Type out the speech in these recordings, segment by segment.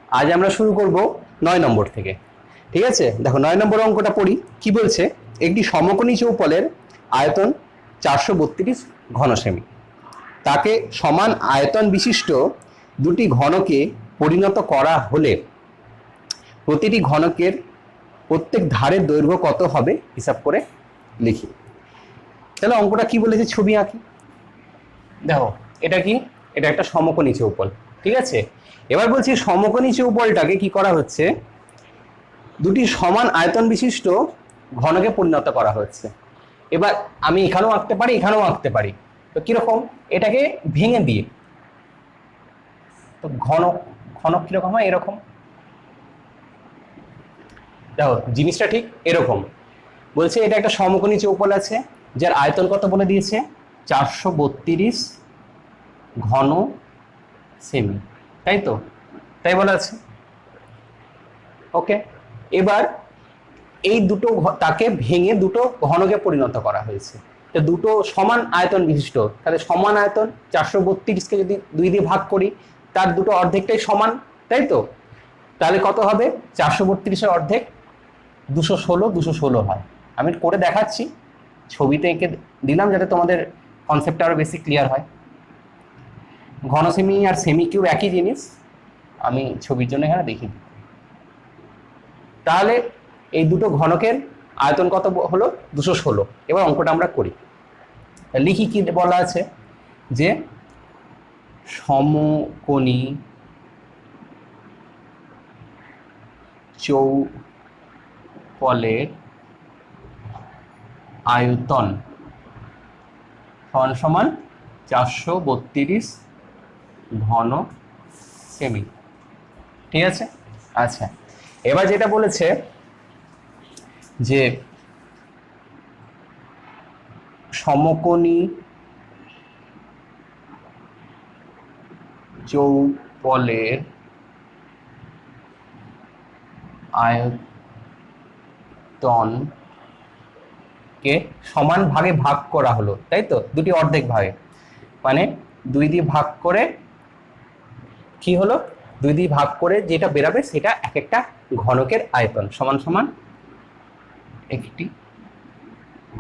আজ আমরা শুরু করব 9 নম্বর থেকে। ঠিক আছে, দেখো 9 নম্বর অঙ্কটা পড়ি। কি বলছে? একটি সমকোণী চৌপলের আয়তন 432 ঘন সেমি, তাকে সমান আয়তন বিশিষ্ট দুটি ঘনকে পরিণত করা হলে প্রতিটি ঘনকের প্রত্যেক ধারের দৈর্ঘ্য কত হবে হিসাব করে লিখি। তাহলে অঙ্কটা কি বলেছে, ছবি আঁকি। দেখো এটা কি, এটা একটা সমকোণী চৌপল। ঠিক আছে, এবার বলছি সমকোণী চৌপলটাকে কি করা হচ্ছে, দুটি সমান আয়তন বিশিষ্ট ঘনকে পরিণত করা হচ্ছে। এবার আমি এখানেও আঁকতে পারি, এখানেও আঁকতে পারি। তো কিরকম, এটাকে ভেঙে দিয়ে, তো ঘনক ঘনক কিরকম হয়, এরকম। দেখো জিনিসটা ঠিক এরকম। বলছে এটা একটা সমকোণী চৌপল আছে, যার আয়তন কত বলে দিয়েছে, 432 ঘন সেমি, তাই তো, তাই বলা আছে। ওকে, এবার এই দুটো তাকে ভেঙে দুটো ঘনকে পরিণত করা হয়েছে। তো দুটো সমান আয়তন বিশিষ্ট, তাহলে সমান আয়তন 432কে যদি 2 দিয়ে ভাগ করি, তার দুটো অর্ধেকটাই সমান, তাই তো। তাহলে কত হবে, 432-এর অর্ধেক 216, 216 হয়। আমি করে দেখাচ্ছি, ছবিতে এঁকে দিলাম যাতে তোমাদের কনসেপ্টটা আরো বেশি ক্লিয়ার হয়। ঘন সেমি আর সেমি কিউব একই জিনিস, আমি ছবির জন্য এখানে দেখি। তাহলে এই দুটো ঘনকের আয়তন কত হলো, 216। এবার অঙ্কটা আমরা করি, লিখি। কি বলা আছে, যে সমকোণী চৌপলের আয়তন সমান সমান 432 ঘন সেমি। ঠিক আছে, আচ্ছা। এবার যেটা বলেছে যে সমকোণী চৌপলের আয়তনকে সমান ভাগে ভাগ করা হলো, তাই তো, দুটি অর্ধেক ভাগে, মানে 2 দিয়ে ভাগ করে কি হলো, 2 দিয়ে ভাগ করে যেটা বেরাবে সেটা এক একটা ঘনকের আয়তন সমান সমান একটি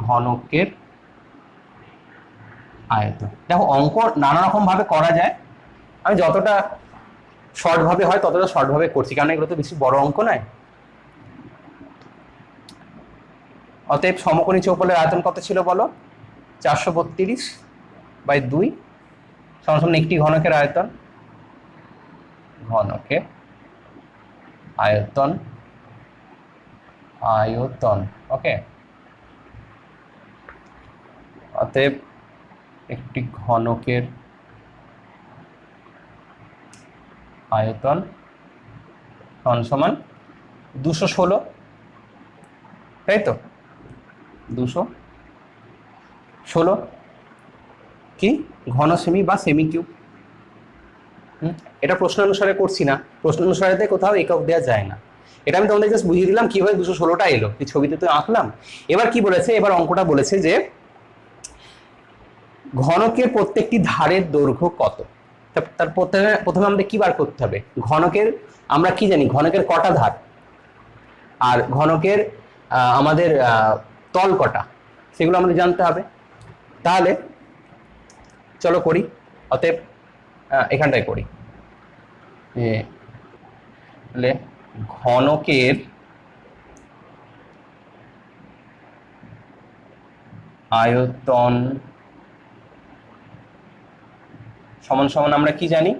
ঘনকের আয়তন। দেখো অঙ্ক নানা রকম ভাবে করা যায়, আমি যতটা শর্ট ভাবে হয় ততটা শর্ট ভাবে করছি, কারণ এগুলো তো বেশি বড় অঙ্ক নয়। অতএব সমকোণী চৌপলের আয়তন কত ছিল বলো, 432/2 সমান সমান একটি ঘনকের আয়তন, ঘনকের আয়তন, আয়তন। ওকে, অতএব একটি ঘনকের আয়তন সমান সমান 216, তাই তো, 216 কি ঘন সেমি বা সেমি কিউব। এটা প্রশ্ন অনুসারে করছি না, প্রশ্ন অনুসারে কোথাও একক দেওয়া যায় না। এটা আমি তোমাদের জাস্ট বুঝিয়ে দিলাম কিভাবে 216টা এলো, এই ছবিতে তো আঁকলাম। এবার কি বলেছে, এবার অঙ্কটা বলেছে যে ঘনকের প্রত্যেকটি ধারের দৈর্ঘ্য কত। তার প্রথমে আমাদের কি বার করতে হবে, ঘনকের আমরা কি জানি, ঘনকের কটা ধার, আর ঘনকের আমাদের তল কটা, সেগুলো আমাদের জানতে হবে। তাহলে চলো করি, অতএব এখানটায় করি। তাহলে ঘনকের আয়তন সমান সমান আমরা কি জানি,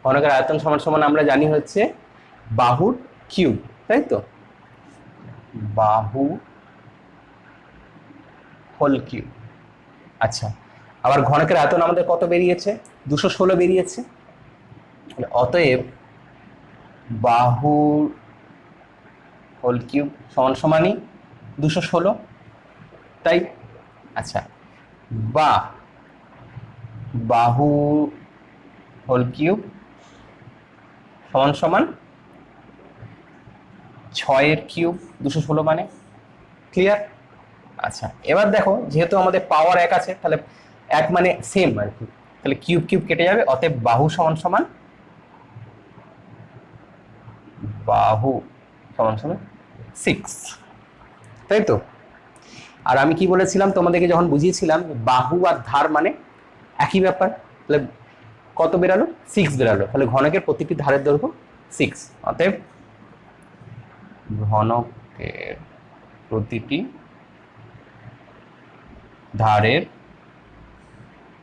ঘনকের আয়তন সমান সমান আমরা জানি হচ্ছে বাহুর কিউব, তাই তো, বাহু হোল কিউব। আচ্ছা, আবার ঘনকের আয়তন আমাদের কত বেরিয়েছে, 216 বেরিয়েছে। অতএব বাহু হোল কিউব সমান সমানই 216, তাই। আচ্ছা, বা বাহু হোল কিউব সমান সমান 6 কিউব, 216 মানে, ক্লিয়ার। আচ্ছা, এবার দেখো যেহেতু আমাদের পাওয়ার 1 আছে, তাহলে 1 মানে সেম আর কি, তাহলে কিউব কিউব কেটে যাবে, অতএব বাহু সমান সমান বাহু সমান সমান 6, তাই তো? আর আমি কি বলেছিলাম তোমাদেরকে যখন বুঝিয়েছিলাম, বাহু আর ধার মানে একই ব্যাপার। তাহলে কত বেরালো? 6 বেরালো। তাহলে ঘনকের প্রতিটি ধারের দৈর্ঘ্য 6। অতএব ঘনকের প্রতিটি ধারের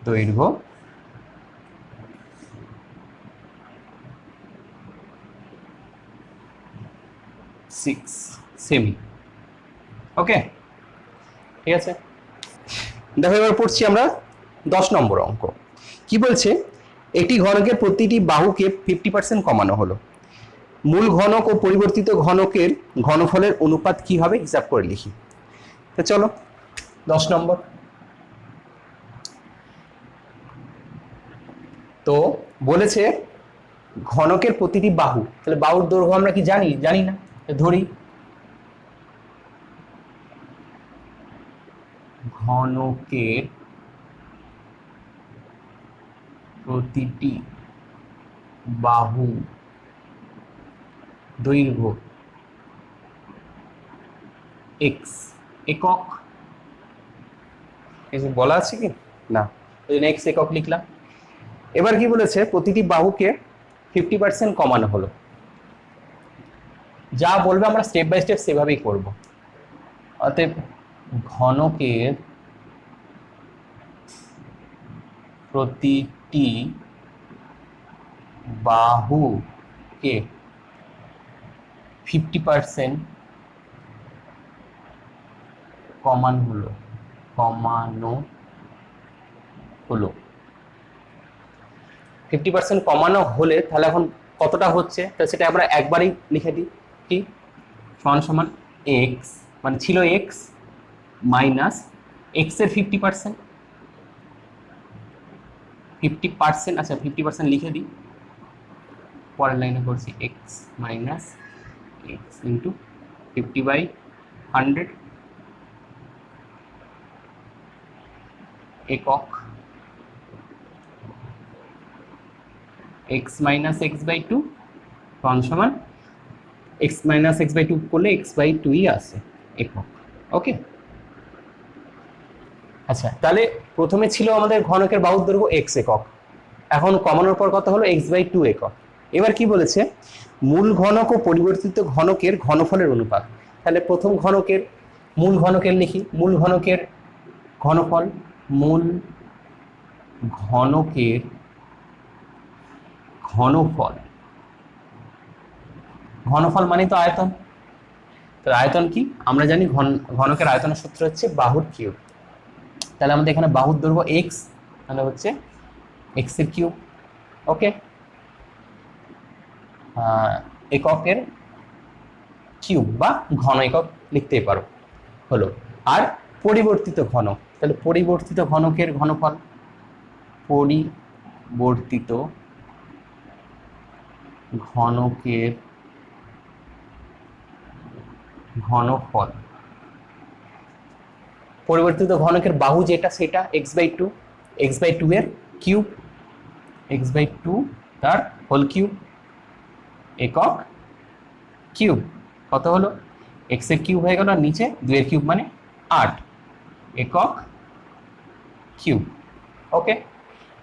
দৈর্ঘ্য 6 সেমি। ওকে, ঠিক আছে। দেখো এবার পড়ছি আমরা 10 নম্বর অঙ্ক। কি বলছে? একটি ঘনকের প্রতিটি বাহুকে 50% কমানো হলো। মূল ঘনক ও পরিবর্তিত ঘনকের ঘনফলের অনুপাত কি হবে হিসাব করে লিখি। তো চলো 10 নম্বর। তো বলেছে ঘনকের প্রতিটি বাহু, তাহলে বাহুর দৈর্ঘ্য আমরা কি জানি? জানি না। ধরি ঘনকের প্রতিটি বাহু দৈর্ঘ্য এক্স একক। কিছু বলা আছে কি না? ওই জন্য এক্স একক লিখলাম। এবার কি বলেছে? প্রতিটি বাহুকে 50% কমানো হলো। যা বলবে আমরা স্টেপ বাই স্টেপ সেভাবেই করব। অতএব ঘনকের প্রতিটি বাহুকে 50% কমানো হলো। 50% কমানো হলে তাহলে এখন কতটা হচ্ছে? তাহলে সেটা আমরা একবারই লিখে দিই। কি? সমান সমান এক্স, মানে ছিল এক্স মাইনাস এক্স এর 50%। আচ্ছা 50% লিখে দিই, পরের লাইনে করছি এক্স মাইনাস এক্স ইন্টু 50/100 একক, এক্স মাইনাস x/2 সমান এক্স মাইনাস x/2 করলে x/2ই আসে একক। ওকে, আচ্ছা তাহলে প্রথমে ছিল আমাদের ঘনকের বাহুর দৈর্ঘ্য এক্স একক, এখন কমানোর পর কত হলো? x/2 একক। এবার কি বলেছে? মূল ঘনক ও পরিবর্তিত ঘনকের ঘনফলের অনুপাত। তাহলে প্রথম ঘনকের মূল ঘনকের লিখি। মূল ঘনকের ঘনফল, মূল ঘনকের ঘনফল, ঘনফল মানে তো আয়তন। তো আয়তন কি? আমরা জানি ঘনকের আয়তনের সূত্র হচ্ছে বাহুর কিউব। তাহলে আমাদের এখানে বাহুর দৈর্ঘ্য এক্স, তাহলে হচ্ছে এক্স এর কিউব। ওকে, এককের কিউব বা ঘন একক লিখতেই পারো, হলো। আর পরিবর্তিত ঘনক, তাহলে পরিবর্তিত ঘনকের ঘনফল, পরিবর্তিত ঘনকের ঘনফল, পরিবর্তিত ঘনকের বাহু যেটা সেটা x/2, x/2 এর কিউব, x/2 তার হোল কিউব, একক কিউব। কত হলো? এক্স এর কিউব হয়ে গেল, আর নিচে 2 এর কিউব মানে 8 একক কিউব। ওকে,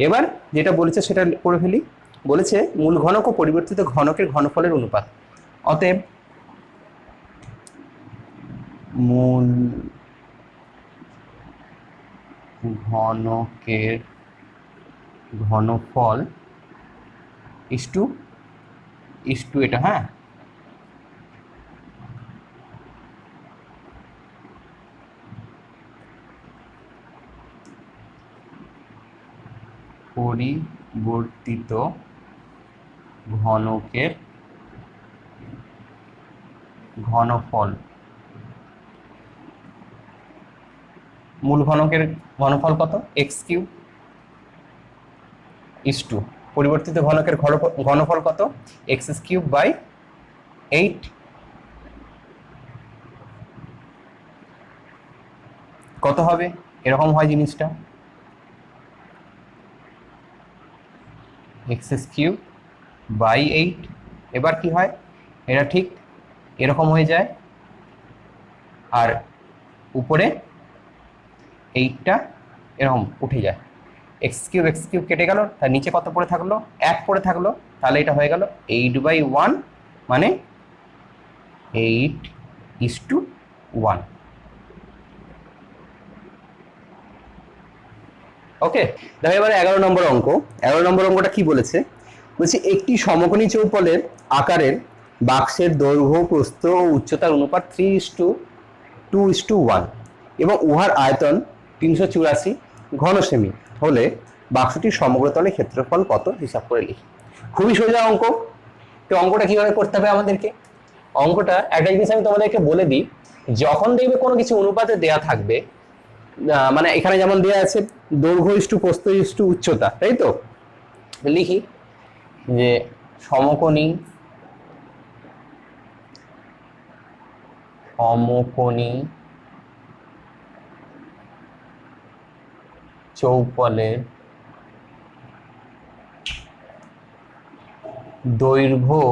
এবার যেটা বলেছে সেটা করে ফেলি। বলেছে মূল ঘনক ও পরিবর্তিত ঘনকের ঘনফলের অনুপাত। অতএব মূল ঘনকের ঘনফল ইস টু এটা, হ্যাঁ, পরিবর্তিত ঘনকের ঘনফল, মূল ঘনকের ঘনফল কত? এক্স কিউব ইস টু পরিবর্তিত ঘনকের ঘনফল কত? X cube by 8। কত হবে? এরকম হয় জিনিসটা, এক্স কিউব বাই 8। এবার কি হয়? এটা ঠিক এরকম হয়ে যায়, আর উপরে এইটা এরকম উঠে যায়, এক্স কিউব কেটে গেল, তার নিচে কত পড়ে থাকলো, 1 পড়ে থাকলো, তাহলে এটা হয়ে গেল 8/1, মানে 8:1। ওকে, দেখো এবারে 11 নম্বর অঙ্ক। 11 নম্বর অঙ্কটা কি বলেছে, বলছে একটি সমকোণী চৌপলের আকারের বাক্সের দৈর্ঘ্য, প্রস্থ ও উচ্চতার অনুপাত 3:2:1 এবং উহার আয়তন 384 ঘন সেমি হলে বাক্সটির সমগ্র তলে ক্ষেত্রফল কত হিসাব করে লিখি। খুবই সোজা অঙ্ক। তো অঙ্কটা কিভাবে করতে হবে আমাদেরকে, অঙ্কটা একটা জিনিস আমি তোমাদেরকে বলে দিই, যখন দেখবে কোনো কিছু অনুপাতে দেয়া থাকবে, মানে এখানে যেমন দেয়া আছে দৈর্ঘ্য ইস্টু প্রস্থ ইস্টু উচ্চতা, তাই তো, লিখি যে সমকোণী চৌপলের দৈর্ঘ্য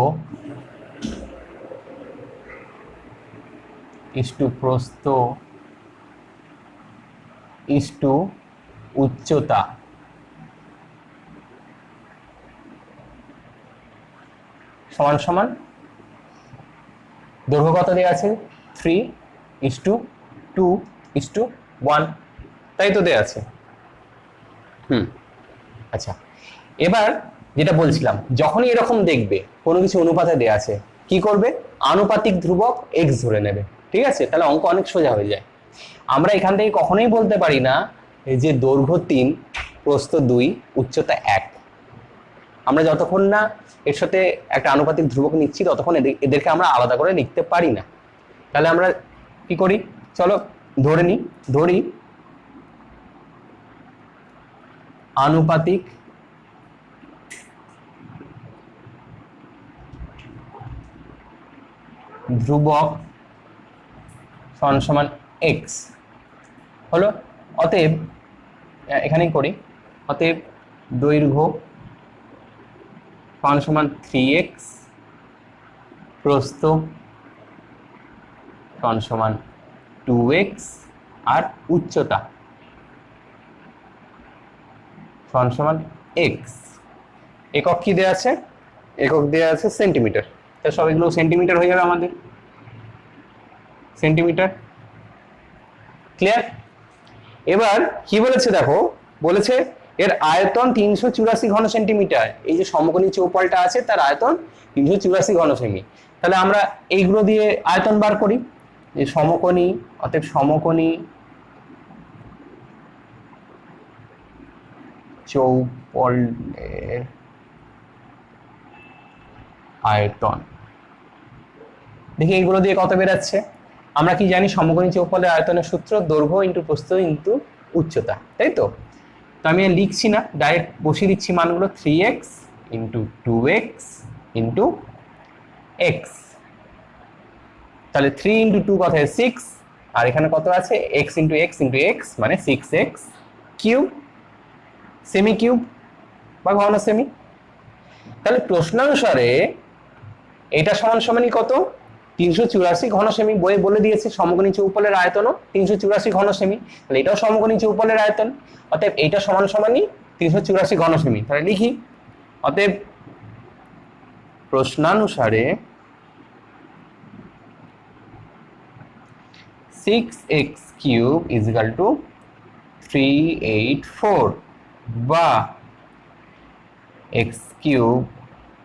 ইস্টু প্রস্থ ইস্টু উচ্চতা সমান সমান দৈর্ঘ্য কত দেওয়া আছে 3:2:1, তাই তো দেওয়া আছে। আচ্ছা, এবার যেটা বলছিলাম, যখনই এরকম দেখবে কোনো কিছু অনুপাতে দেওয়া আছে, কি করবে, আনুপাতিক ধ্রুবক এক্স ধরে নেবে, ঠিক আছে, তাহলে অঙ্ক অনেক সোজা হয়ে যায়। আমরা এখান থেকে কখনোই বলতে পারি না যে দৈর্ঘ্য 3, প্রস্থ 2, উচ্চতা 1। আমরা যতক্ষণ না এর সাথে একটা আনুপাতিক ধ্রুবক নিচ্ছি ততক্ষণ এদেরকে আমরা আলাদা করে লিখতে পারি না। তাহলে আমরা কি করি, চলো ধরি আনুপাতিক ধ্রুবক সমান এক্স হলো। অতএব এখানেই করি, অতএব দৈর্ঘ্য সমান 3x, প্রস্থ সমান 2x, আর উচ্চতা সমান x। একক কি দেওয়া আছে, একক দেওয়া আছে সেন্টিমিটার, তাহলে সব এগুলো সেন্টিমিটার হয়ে যাবে আমাদের, সেন্টিমিটার। ক্লিয়ার? এবার কি বলেছে দেখো, বলেছে এর আয়তন 384 ঘন সেন্টিমিটার। এই যে সমকোণী চৌপলটা আছে তার আয়তন 384 ঘন সেমি। তাহলে আমরা এইগুলো দিয়ে আয়তন বার করি, যে সমকোণী, অতএব সমকোণী চৌপলের আয়তন, দেখি এইগুলো দিয়ে কত বেরাচ্ছে। আমরা কি জানি, সমকোণী চৌপলের আয়তনের সূত্র দৈর্ঘ্য ইন্টু প্রস্থ ইন্টু উচ্চতা, তাই তো। তো আমি লিখছি না, ডাইরেক্ট বসিয়ে দিচ্ছি মানগুলো, 3x into 2x into x. তাহলে 3 ইন্টু 2 কত হয় 6, আর এখানে কত আছে x into x into x, মানে 6x কিউব, সেমি কিউব বা ঘন সেমি। তাহলে প্রশ্নানুসারে এটা সমানই কত, 384 ঘন সেমি। বইয়ে বলে দিয়েছে সমকোণী চৌপলের আয়তনও 384 ঘন সেমি, তাহলে এটাও সমকোণী চৌপলের আয়তন, অতএব এইটা সমানই 384 ঘন সেমি। তাহলে লিখি, অতএব প্রশ্নানুসারে 6x cube is equal to 384, বা x cube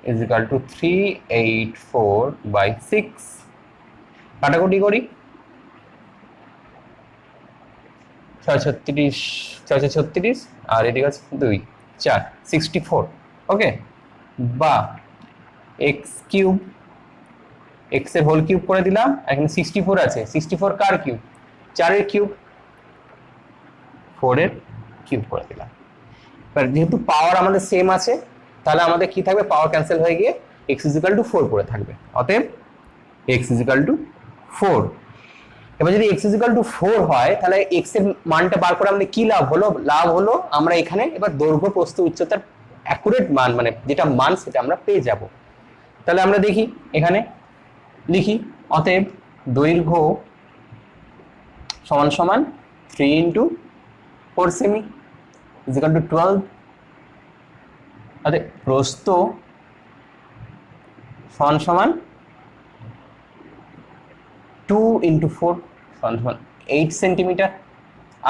is equal to 384/6। কাটাকুটি করি, 636 আর এদিকে আছে 2 4 64, ওকে, বা x কিউব, x এর হোল কিউব করে দিলাম, এখানে 64 আছে, 64 কার কিউব, 4 এর কিউব, 4 এর কিউব করে দিলাম। এবার যেহেতু পাওয়ার আমাদের সেম আছে, তাহলে আমাদের কি থাকবে, পাওয়ার ক্যান্সেল হয়ে গিয়ে x ইজ ইকুয়াল টু 4 পড়ে থাকবে, অতএব x ইজ ইকুয়াল টু 4। এবার যদি x ইজ ইকুয়াল টু 4 হয়, তাহলে x এর মানটা বার করে আমাদের কি লাভ হলো, আমরা এখানে এবার দৈর্ঘ্য প্রস্থ উচ্চতার অ্যাকুরেট মান, মানে যেটা মান সেটা আমরা পেয়ে যাব। তাহলে আমরা দেখি এখানে লিখি, অতএব দৈর্ঘ্য সমান সমান 3 into 4 semi is equal to 12। অতএব প্রস্থ সমান সমান 2 ইন্টু 4 সমান সমান 8 সেন্টিমিটার,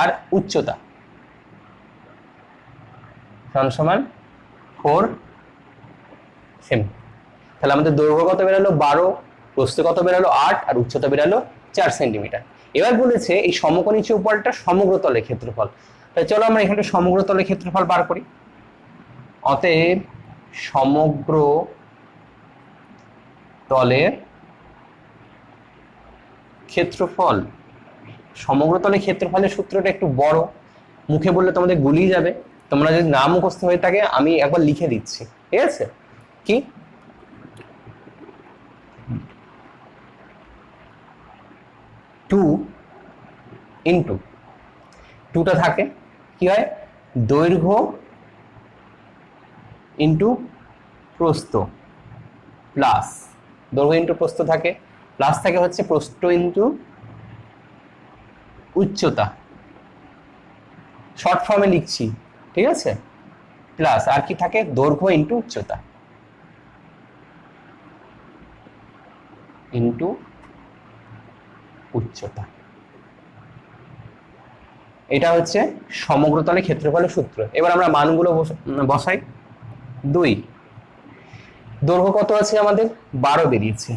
আর উচ্চতা সমান সমান 4 সেমি। তাহলে আমাদের দৈর্ঘ্য কত বেরালো 12, প্রস্থ কত বেরালো 8, আর উচ্চতা বেরালো 4 সেন্টিমিটার। এবার বলেছে এই সমকোণী চৌপালটা সমগ্র তলের ক্ষেত্রফল। তাহলে চলো আমরা এখানে সমগ্র তলের ক্ষেত্রফল বার করি। অতএব সমগ্র তলের ক্ষেত্রফল, সমগ্র তলের ক্ষেত্রফলের সূত্রটা একটু বড়, মুখে বললে তোমাদের গুলিয়ে যাবে। তোমরা যদি না মুখস্থ হয়ে থাকে আমি একবার লিখে দিচ্ছি, ঠিক আছে? কি 2 ইন্টু 2টা থাকে কি হয় দৈর্ঘ্য ইন্টু প্রস্থ, প্লাস দৈর্ঘ্য ইন্টু প্রস্থ থাকে, প্লাস থাকে হচ্ছে প্রস্থ ইন্টু উচ্চতা, শর্ট ফর্মে লিখছি, ঠিক আছে? প্লাস আর কি থাকে দৈর্ঘ্য ইন্টু উচ্চতা ইন্টু উচ্চতা। এটা হচ্ছে সমগ্র তলে ক্ষেত্রফলের সূত্র। এবার আমরা মানগুলো বসাই। 2 দৈর্ঘ্য কত আছে আমাদের 12 বেরিয়েছে,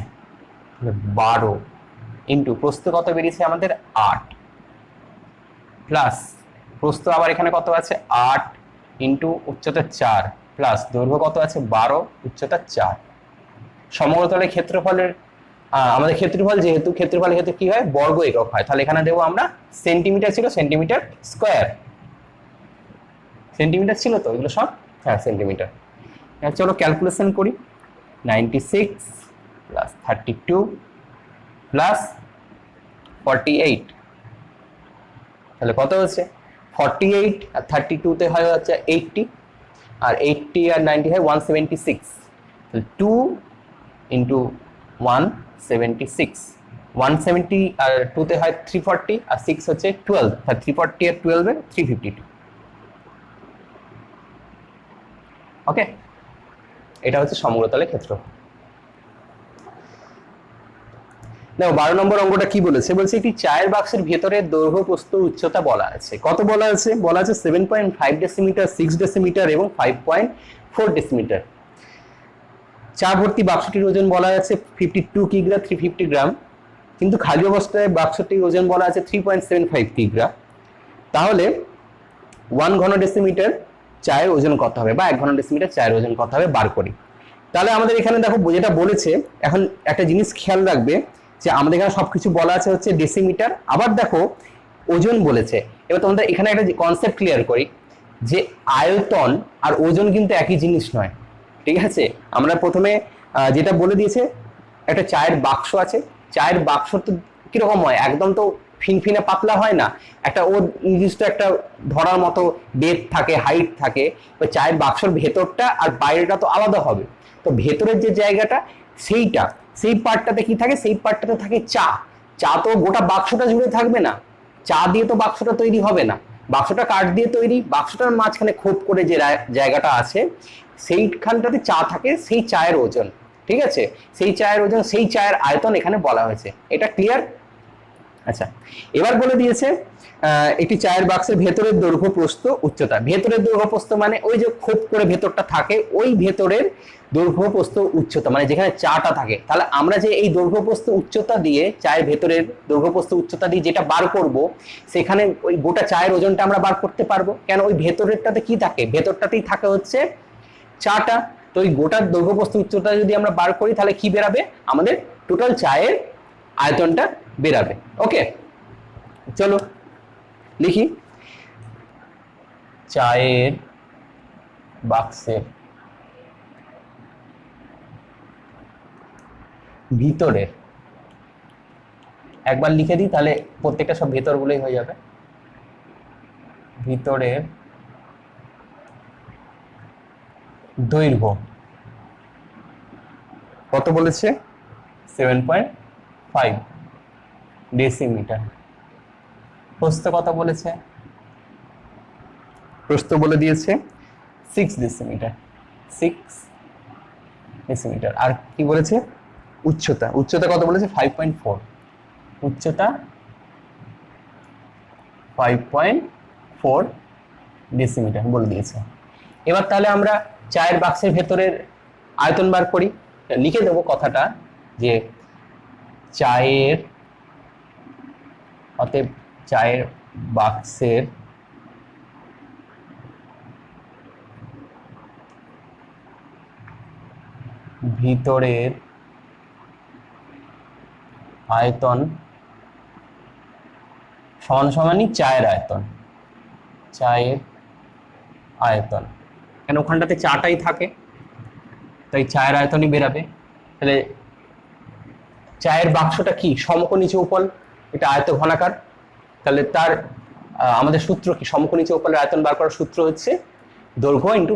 12 ইন্টু প্রস্থ কত বেরিয়েছে আমাদের 8, প্লাস প্রস্থ আবার এখানে কত আছে 8 ইন্টু উচ্চতা 4, প্লাস দৈর্ঘ্য কত আছে 12, উচ্চতা 4। সমগ্র তলের ক্ষেত্রফলের আমাদের ক্ষেত্রফল যেহেতু কি হয় বর্গ একক হয়, তাহলে এখানে দেবো আমরা সেন্টিমিটার, ছিল সেন্টিমিটার স্কয়ার, সেন্টিমিটার ছিল তো এগুলো সব, হ্যাঁ সেন্টিমিটার। চলো ক্যালকুলেশন করি। 96 প্লাস 32 প্লাস 48, তাহলে কত হচ্ছে 48 আর 32 তে হয় হচ্ছে 80, আর 80 আর 90 হয় 176, 2 ইন্টু 176, 170 আর 2 তে হয় 340, আর 6 হচ্ছে 12, আর 340 আর 12 এর 352। ওকে, এটা হচ্ছে সমগ্র তলের ক্ষেত্রফল। দেখো 12 নম্বর অঙ্কটা কি বলেছে, বলছে একটি চায়ের বাক্সের ভেতরে দৈর্ঘ্য প্রস্থ উচ্চতা বলা আছে। কত বলা আছে? বলা আছে 7.5 ডেসিমিটার, 6 ডেসিমিটার এবং 5.4 ডেসিমিটার। চা ভর্তি বাক্সটির ওজন বলা আছে 52 কিগ্রা, 350 গ্রাম, কিন্তু খালি অবস্থায় বাক্সটির ওজন বলা আছে 3.75 কিগ্রা। তাহলে 1 ঘন ডেসিমিটার চায়ের ওজন কত হবে, বা 1 ঘন ডেসিমিটার চায়ের ওজন কত হবে বার করি। তাহলে আমাদের এখানে দেখো যেটা বলেছে, এখন একটা জিনিস খেয়াল রাখবে যে আমাদের এখানে সবকিছু বলা আছে হচ্ছে ডেসিমিটার, আবার দেখো ওজন বলেছে। এবার তোমাদের এখানে একটা কনসেপ্ট ক্লিয়ার করি যে আয়তন আর ওজন কিন্তু একই জিনিস নয়, ঠিক আছে? আমরা প্রথমে যেটা বলে দিয়েছে, একটা চায়ের বাক্স আছে, চায়ের বাক্স তো কিরকম হয়, একদম তো ফিনফিনে পাতলা হয় না, একটা ওর নির্দিষ্ট একটা ধরার মতো ডেপথ থাকে, হাইট থাকে। চায়ের বাক্সর ভেতরটা আর বাইরেটা তো আলাদা হবে, তো ভেতরের যে জায়গাটা সেই পার্টটাতে কি থাকে, সেই পার্টটাতে থাকে চা। চা তো গোটা বাক্সটা জুড়ে থাকবে না, চা দিয়ে তো বাক্সটা তৈরি হবে না, বাক্সটা কাঠ দিয়ে তৈরি, বাক্সটার মাঝখানে খোপ করে যে জায়গাটা আছে সেইখানটাতে চা থাকে, সেই চায়ের ওজন, ঠিক আছে? সেই চায়ের ওজন, সেই চায়ের আয়তন এখানে বলা হয়েছে। এটা ক্লিয়ার? আচ্ছা, এবার বলে দিয়েছে একটি চায়ের বাক্সের ভেতরের দৈর্ঘ্য প্রস্থ উচ্চতা। ভেতরের দৈর্ঘ্য প্রস্থ মানে ওই যে খোপ করে ভেতরটা থাকে, ওই ভেতরের দৈর্ঘ্য প্রস্থ উচ্চতা মানে যেখানে চাটা থাকে। তাহলে আমরা যে এই দৈর্ঘ্য প্রস্থ উচ্চতা দিয়ে, চায়ের ভেতরের দৈর্ঘ্য প্রস্থ উচ্চতা দিয়ে যেটা বার করব, সেখানে ওই গোটা চায়ের ওজনটা আমরা বার করতে পারবো। কেন? ওই ভেতরেরটাতে কি থাকে, ভেতরটাতেই থাকে হচ্ছে চাটা। তো ওই গোটার দৈর্ঘ্য প্রস্থ উচ্চতা যদি আমরা বার করি, তাহলে কি বেরাবে, আমাদের টোটাল চায়ের আয়তনটা বেরাবে। ওকে, চলো লিখি। চায়ের বাক্সের ভিতরের, একবার লিখে দিই তাহলে প্রত্যেকটা সব ভেতরগুলোই হয়ে যাবে। ভিতরের দৈর্ঘ্য কত বলেছে? 7.5 5 ডেসিমিটার। প্রস্থ কত বলেছে? প্রস্থ বলে দিয়েছে 6 ডেসিমিটার, 6 ডেসিমিটার। আর কি বলেছে? উচ্চতা, উচ্চতা কত বলেছে? 5.4, উচ্চতা 5.4 ডেসিমিটার বলে দিয়েছে। এবার তাহলে আমরা চায়ের বাক্সের ভেতরের আয়তন বার করি। লিখে দেবো কথাটা যে চায়ের, অতএব চায়ের বাক্সের ভিতরের আয়তন সমান সমানই চায়ের আয়তন, চায়ের আয়তন। কেন ওখানটাতে চাটাই থাকে, তাই চায়ের আয়তনই বেরাবে। তাহলে চায়ের বাক্সটা কি? সমকোণী চৌপল, এটা আয়ত ঘনাকার। তাহলে তার আমাদের সূত্র কি? সমকোণী চৌপলের আয়তন বার করার সূত্র হচ্ছে দৈর্ঘ্য ইন্টু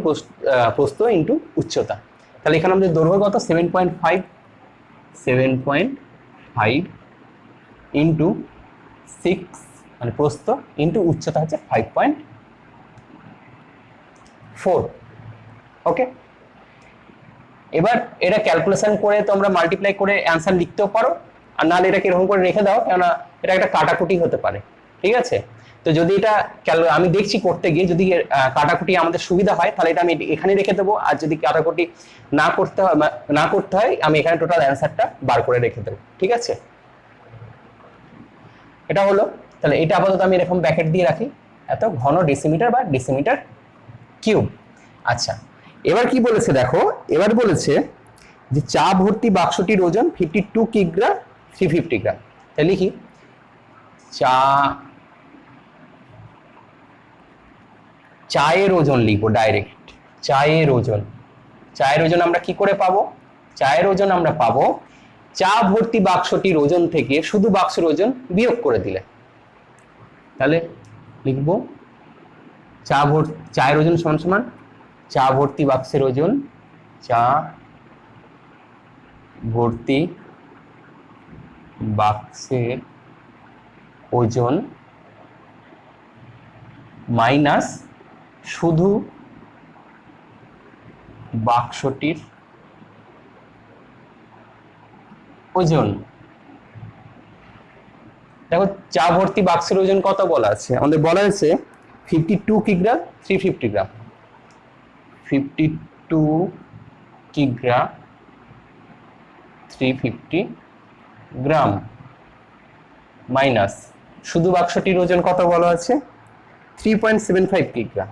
প্রস্থ ইন্টু উচ্চতা। তাহলে এখানে আমাদের দৈর্ঘ্য কত? 7.5, 7.5 ইন্টু 6 মানে প্রস্থ ইন্টু উচ্চতা হচ্ছে 5.4। ওকে, এবার এটা ক্যালকুলেশন করে তোমরা মাল্টিপ্লাই করে অ্যান্সার লিখতেও পারো, আর নাহলে এটাকে এরকম করে রেখে দাও, কেননা এটা একটা কাটাকুটি হতে পারে। ঠিক আছে, তো যদি এটা আমি দেখছি করতে গিয়ে যদি কাটাকুটি আমাদের সুবিধা হয় তাহলে এটা আমি এখানে রেখে দেবো, আর যদি কাটাকুটি না করতে হয় আমি এখানে টোটাল অ্যান্সারটা বার করে রেখে দেবো। ঠিক আছে, এটা হলো। তাহলে এটা আপাতত আমি এরকম ব্র্যাকেট দিয়ে রাখি, এত ঘন ডেসিমিটার বা ডেসিমিটার কিউব। আচ্ছা, এবার কি বলেছে দেখো, এবার বলেছে যে চা ভর্তি বাক্সটির ওজন 52 কিগ্রা 350 গ্রাম। তাহলে লিখি চায়ের ওজন লিখবো ডাইরেক্ট। চায়ের ওজন, চায়ের ওজন আমরা কি করে পাবো? চায়ের ওজন আমরা পাবো চা ভর্তি বাক্সটির ওজন থেকে শুধু বাক্সের ওজন বিয়োগ করে দিলে। তাহলে লিখবো চায়ের ওজন সমান সমান চা ভর্তি বাক্সের ওজন, চা ভর্তি বাক্সের ওজন মাইনাস শুধু বাক্সটির ওজন। দেখো চা ভর্তি বাক্সের ওজন কত বলা আছে? আমাদের বলা হয়েছে 52 কিগ্রা 350 গ্রাম, 52 কিগ্রা 350 গ্রাম মাইনাস শুধু বাক্সটির ওজন কত বলা আছে? 3.75 কিগ্রা,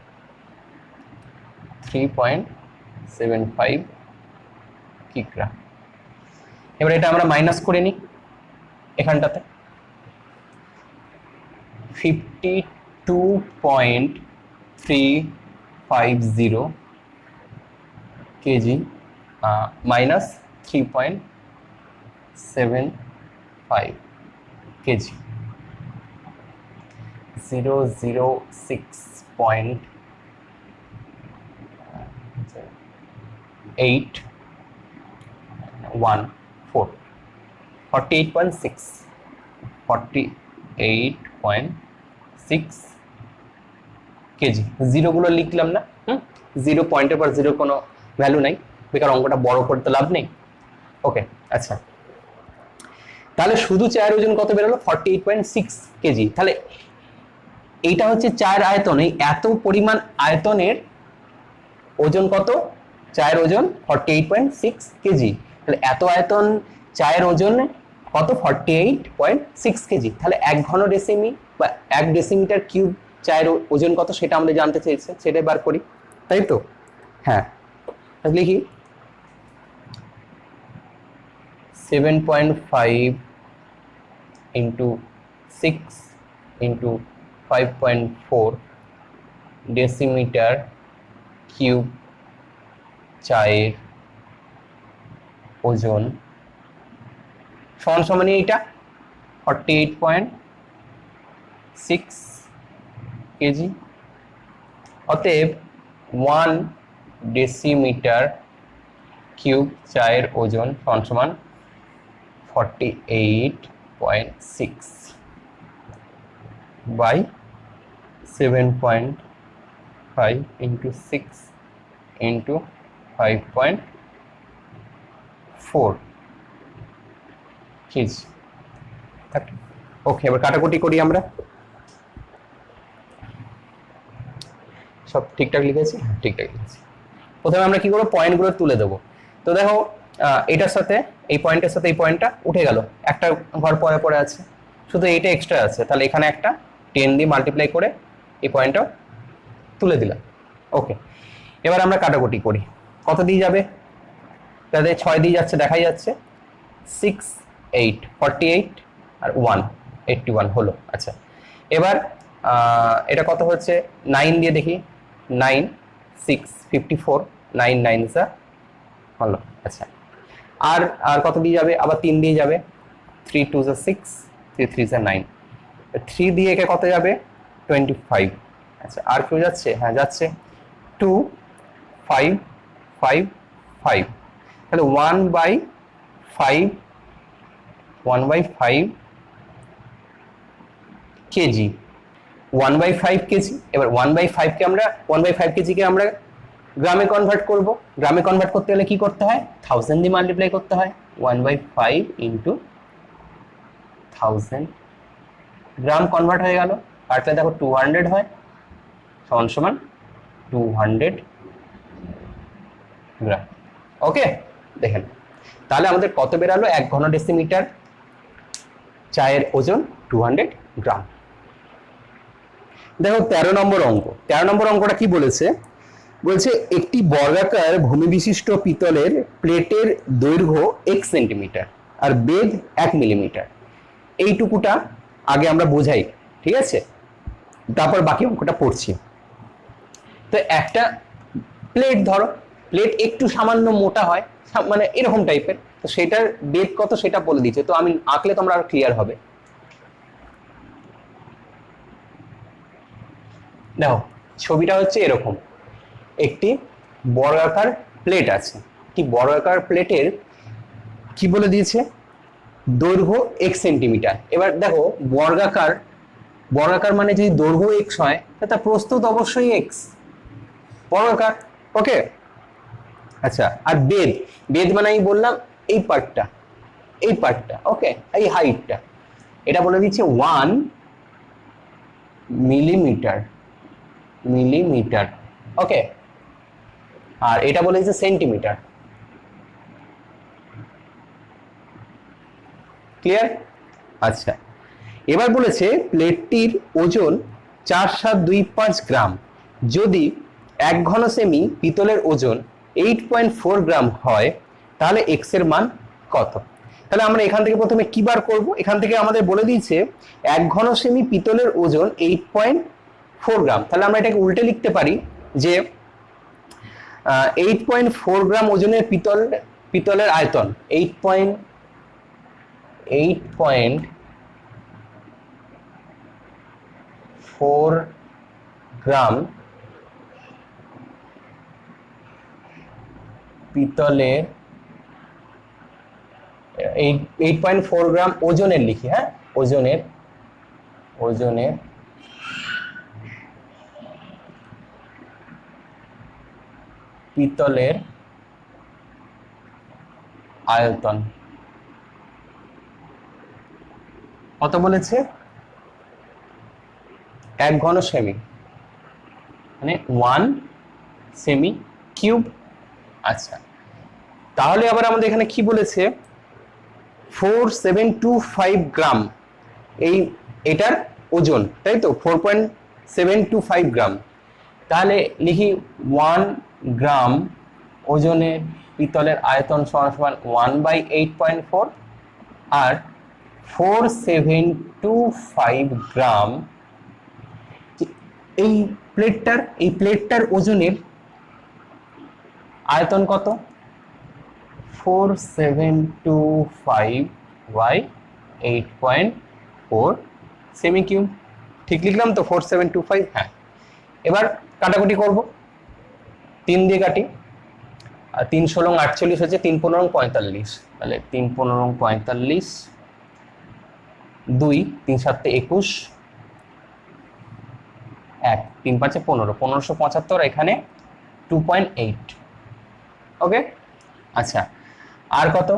3.75 কিগ্রা। এবার এটা আমরা মাইনাস করে নিই এখানটাতে। 52.350 কেজি মাইনাস 3.75 কেজি, 006.814, 48.6 কেজি। জিরোগুলো লিখলাম না, জিরো পয়েন্টের পর জিরো কোনো ভ্যালু নাই, বেকার অঙ্কটা বড় করতে লাভ নেই। ওকে, আচ্ছা, তাহলে শুধু চায়ের ওজন কত বেরোলো? 48.6 কেজি। তাহলে এইটা হচ্ছে চায়ের আয়তন, এই এত পরিমাণ আয়তনের ওজন কত? চায়ের ওজন 48.6 কেজি। তাহলে এত আয়তন চায়ের ওজন কত? 48.6 কেজি। তাহলে 1 ঘন ডেসিমি বা 1 ডেসিমিটার কিউব চায়ের ওজন কত সেটা আমরা জানতে চেয়েছি, সেটাই বার করি, তাই তো? হ্যাঁ, লিখি 7.5 into 6 into 5.4 ডেসিমিটার কিউব চায়ের ওজন সমান সমান এইটা 48.6 কেজি। অতএব 1 ডেসিমিটার কিউব চায়ের ওজন সমান সমান 48.6 by 7.5 into 6 into 5.4 KG. Okay, এবার কাটাকুটি করি আমরা। সব ঠিকঠাক লিখেছি? ঠিকঠাক লিখেছি। প্রথমে আমরা কি করবো, পয়েন্টগুলো তুলে দেবো। তো দেখো এটার সাথে এই পয়েন্টের সাথে এই পয়েন্টটা উঠে গেল, একটা ঘর পরে পরে আছে, শুধু এইটা এক্সট্রা আছে, তাহলে এখানে একটা 10 দিয়ে মাল্টিপ্লাই করে এই পয়েন্টটাও তুলে দিলাম। ওকে, এবার আমরা কাটাকুটি করি। কত দিয়ে যাবে? তাদের 6 দিয়ে যাচ্ছে, দেখাই যাচ্ছে 6 8 48 আর 1 81 হলো। আচ্ছা, এবার এটা কত হচ্ছে 9 দিয়ে দেখি, 9 6 54 9 9 হলো। আচ্ছা, আর আর কত দিয়ে যাবে? আবার 3 দিয়ে যাবে, 3 2 6 3 3 9, 3 দিয়ে একে কত যাবে? 25। আচ্ছা, আর কেউ যাচ্ছে? হ্যাঁ যাচ্ছে, 2 5 5 5, তাহলে 1/5 কেজি, 1/5 কেজি। এবার 1/5 কে আমরা 1/5 কেজিকে আমরা গ্রামে কনভার্ট করব। গ্রামে কনভার্ট করতে হলে কি করতে হয়? 1000 দিয়ে মাল্টিপ্লাই করতে হয়। 1/5 ইন্টু 1000, গ্রাম কনভার্ট হয়ে গেল। কাটলে দেখো 200 হয়, সমান সমান 200 গ্রাম। ওকে, দেখেন তাহলে আমাদের কত বেরালো? 1 ঘন ডেসিমিটার চায়ের ওজন 200 গ্রাম। দেখো 13 নম্বর অঙ্ক। 13 নম্বর অঙ্কটা কি বলেছে? বলছে একটি বর্গাকার ভূমি বিশিষ্ট পিতলের প্লেটের দৈর্ঘ্য 1 সেন্টিমিটার আর বেধ 1 মিলিমিটার। এইটুকুটা আগে আমরা বোঝাই, ঠিক আছে? তারপর বাকি অঙ্কটা পড়ছি। তো একটা প্লেট ধরো, প্লেট একটু সামান্য মোটা হয়, মানে এরকম টাইপের, তো সেটার বেধ কত সেটা বলে দিচ্ছে। তো আমি আঁকলে তোমরা আরো ক্লিয়ার হবে। দেখো ছবিটা হচ্ছে এরকম, একটি বর্গাকার প্লেট আছে। একটি বর্গাকার প্লেটের কি বলে দিয়েছে? দৈর্ঘ্য 1 সেন্টিমিটার। এবার দেখো বর্গাকার, বর্গাকার মানে যদি দৈর্ঘ্য x হয় তার প্রস্থ তো অবশ্যই x, বর্গাকার। ওকে, আচ্ছা, আর বেধ, বেধ মানে আমি বললাম এই পার্টটা, এই পার্টটা, ওকে, এই হাইটটা, এটা বলে দিচ্ছে 1 মিলিমিটার, মিলিমিটার। ওকে, আর এটা বলে দিচ্ছে সেন্টিমিটার। ক্লিয়ার? আচ্ছা, এবার বলেছে প্লেটটির ওজন 4725 গ্রাম যদি 1 ঘন সেমি পিতলের ওজন 8.4 গ্রাম হয়, তাহলে x এর মান কত? তাহলে আমরা এখান থেকে প্রথমে কি বার করব? এখান থেকে আমাদের বলে দিয়েছে 1 ঘন সেমি পিতলের ওজন 8.4 গ্রাম। তাহলে আমরা এটাকে উল্টে লিখতে পারি যে 8.4 গ্রাম ওজনের পিতলের আয়তন 8.4 গ্রাম পিতলের 8.4 গ্রাম ওজনের লিখি, হ্যাঁ, ওজনের পিতলের আয়তন কত বলেছে? 1 ঘন সেমি, মানে 1 সেমি কিউব। আচ্ছা, তাহলে আবার আমাদের এখানে কি বলেছে? 4725 গ্রাম, এটার ওজন, তাই তো, 4.725 গ্রাম। তাহলে লিখি 1 গ্রাম ওজনের পিতলের আয়তন সমান 1/8.4, আর 4725 গ্রাম এই প্লেটটার ওজনের আয়তন কত? 4725/8.4 সেমি কিউব। ঠিক লিখলাম তো? 4725। হ্যাঁ, এবার কাটাকুটি করব, 3 দিয়ে কাটি, আর 3 × 16 = 48 হচ্ছে 3 × 15 = 45, তাহলে 3 × 15 = 45, 2 3 7 21, 1 3 5 15, 1575 এখানে 2.8। ওকে, আচ্ছা আর কত,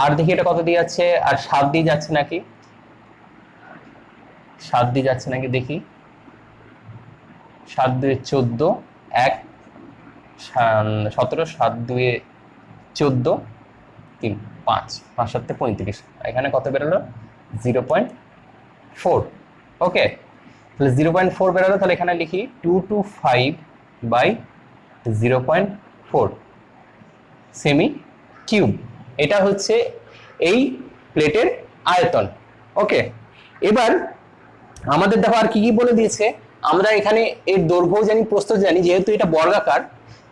আর দেখি এটা কত দিয়ে যাচ্ছে, আর 7 দিয়ে যাচ্ছে নাকি, 7 দিয়ে যাচ্ছে নাকি দেখি, 7 2 14, 1 17, 7 2 14, 3 5 5 7 35, এখানে কত বেরোলো 0.4। ওকে, তাহলে 0.4 বেরোলো, তাহলে এখানে লিখি 225/0.4 সেমি কিউব। এটা হচ্ছে এই প্লেটের আয়তন। ওকে, এবার আমাদের দেখো আর কি কি বলে দিয়েছে, আমরা এখানে এর দৈর্ঘ্য জানি, প্রস্থ জানি, যেহেতু এটা বর্গাকার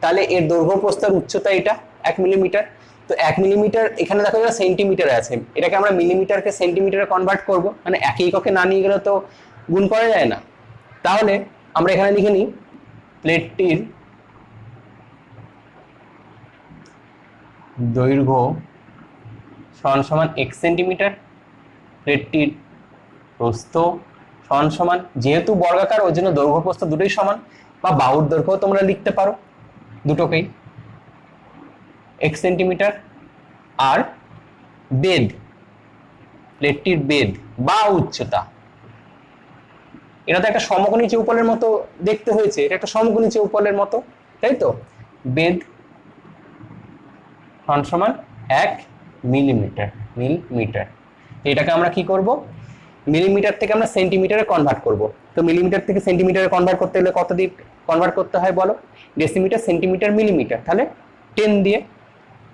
তাহলে এর দৈর্ঘ্য প্রস্থের উচ্চতা এটা 1 মিলিমিটার। তো 1 মিলিমিটার এখানে দেখো এটা সেন্টিমিটারে আছে, এটাকে আমরা মিলিমিটারকে সেন্টিমিটারে কনভার্ট করব, মানে একই এককে না নিয়ে গেলে তো গুণ করা যায় না। তাহলে আমরা এখানে লিখে নিই প্লেটটির দৈর্ঘ্য সমান x সেন্টিমিটার, প্লেটটির প্রস্থ সমান, যেহেতু বর্গাকার ওই জন্য দৈর্ঘ্য প্রস্থ দুটোই সমান, বা বাহুর দৈর্ঘ্য তোমরা লিখতে পারো দুটোকেই x সেন্টিমিটার। আর বেধ, প্লেটটির বেধ বা উচ্চতা, এটা তো একটা সমকোণী চৌপলের মতো দেখতে হয়েছে, এটা একটা সমকোণী চৌপলের মতো, তাই তো, বেধ সমান 1 মিলিমিটার। এটাকে আমরা কি করব, মিলিমিটার থেকে আমরা সেন্টিমিটারে কনভার্ট করব। তো মিলিমিটার থেকে সেন্টিমিটারে কনভার্ট করতে হলে কত দিয়ে কনভার্ট করতে হয় বলো, ডেসিমিটার, সেন্টিমিটার, মিলিমিটার, তাহলে 10 দিয়ে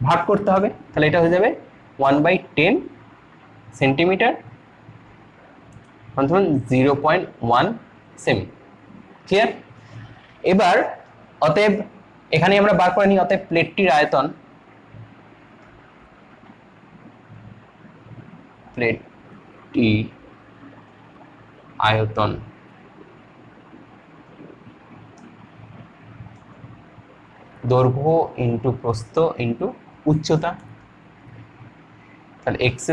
ভাগ করতে হবে, তাহলে এটা হয়ে যাবে 1/10 সেন্টিমিটার, 0.1 সেমি। ক্লিয়ার? এবার অতএব এখানে আমরা বার করে নিই, অতএব প্লেটটির আয়তন, প্লেটটি আয়তন দৈর্ঘ্য ইন্টু প্রস্থ ইন্টু উচ্চতা, তাহলে x²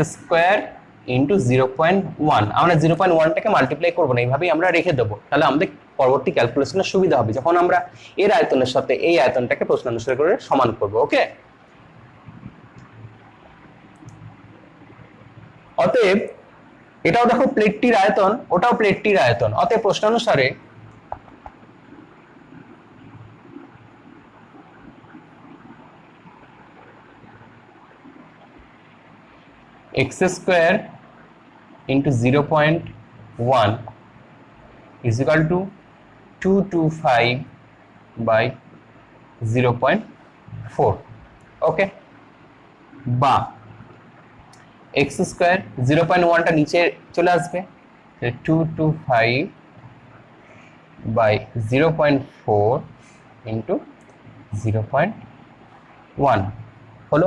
ইন্টু 0.1, আমরা 0.1টাকে মাল্টিপ্লাই করবো না, এইভাবেই আমরা রেখে দেবো, তাহলে আমাদের পরবর্তী ক্যালকুলেশনের সুবিধা হবে যখন আমরা এর আয়তনের সাথে এই আয়তনটাকে প্রশ্নানুসারে করে সমান করব। ওকে, অতএব এটাও দেখো প্লেটটির আয়তন, ওটাও প্লেটটির আয়তন, অতএব প্রশ্নানুসারে x² into 0.1 is equal to 225/0.4। ওকে, বা x² 0.1টা নিচে চলে আসবে, 225/0.4 into 0.1 হলো।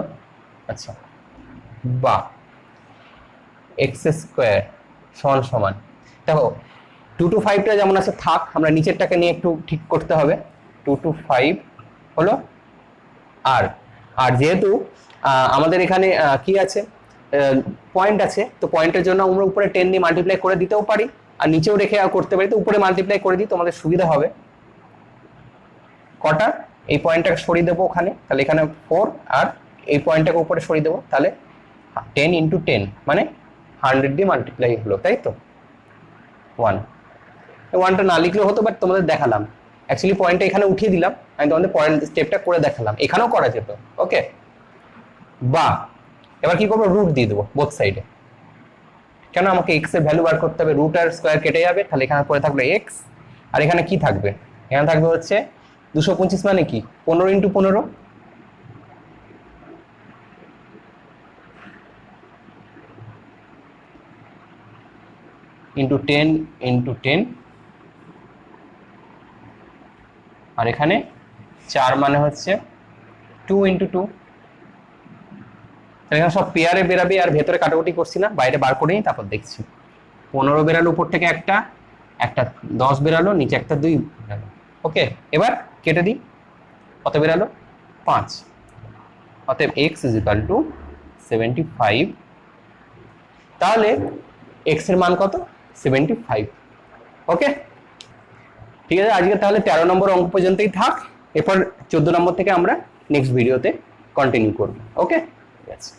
আচ্ছা, বা x² সমান, দেখো 225টা যেমন আছে থাক, আমরা নিচেরটাকে নিয়ে একটু ঠিক করতে হবে। 225 হলো আর, আর যেহেতু আমাদের এখানে কি আছে, পয়েন্ট আছে, তো পয়েন্টের জন্য আমরা উপরে 10 দিয়ে মাল্টিপ্লাই করে দিতেও পারি, আর নিচেও রেখে করতে পারি, তো উপরে মাল্টিপ্লাই করে দিই, তোমাদের সুবিধা হবে। কটা, এই পয়েন্টটাকে সরিয়ে দেবো ওখানে, তাহলে এখানে 4, আর এই পয়েন্টটাকে উপরে সরিয়ে দেবো, তাহলে 10 into 10 মানে 100 দিয়ে মাল্টিপ্লাই হলো, তাই তো 1টা না লিখলেও হতো, বাট তোমাদের দেখালাম, অ্যাকচুয়ালি পয়েন্টটা এখানে উঠিয়ে দিলাম, আমি তোমাদের পরের স্টেপটা করে দেখালাম, এখানেও করা যেত। ওকে, বা এবার কি করবো, রুট দিয়ে দেবো বোথ সাইডে, কেন আমাকে এক্স এর ভ্যালু বার করতে হবে, রুট আর স্কোয়ার কেটে যাবে, তাহলে এখানে পরে থাকবে এক্স, আর এখানে কি থাকবে, এখানে থাকবে হচ্ছে 225 মানে কি 15 into 15 into 10 into 10, আর এখানে 4 মানে হচ্ছে 2 into 2, এখানে সব পেয়ারে বেরাবে, আর ভেতরে কাটাকুটি করছি না, বাইরে বার করে নিই, তারপর দেখছি। 15 বেরালো উপর থেকে একটা 10 বেরালো, নিচে একটা 2 বেরালো। ওকে, এবার কেটে দিই, কত বেরালো 5, অতএব x ইজ ইকুয়াল টু 75। তাহলে x এর মান কত? 75। ওকে, ঠিক আছে। আজকে তাহলে 13 নম্বর অঙ্ক পর্যন্তই থাক, এরপর 14 নম্বর থেকে আমরা নেক্সট ভিডিওতে কন্টিনিউ করব। ওকে, ঠিক আছে।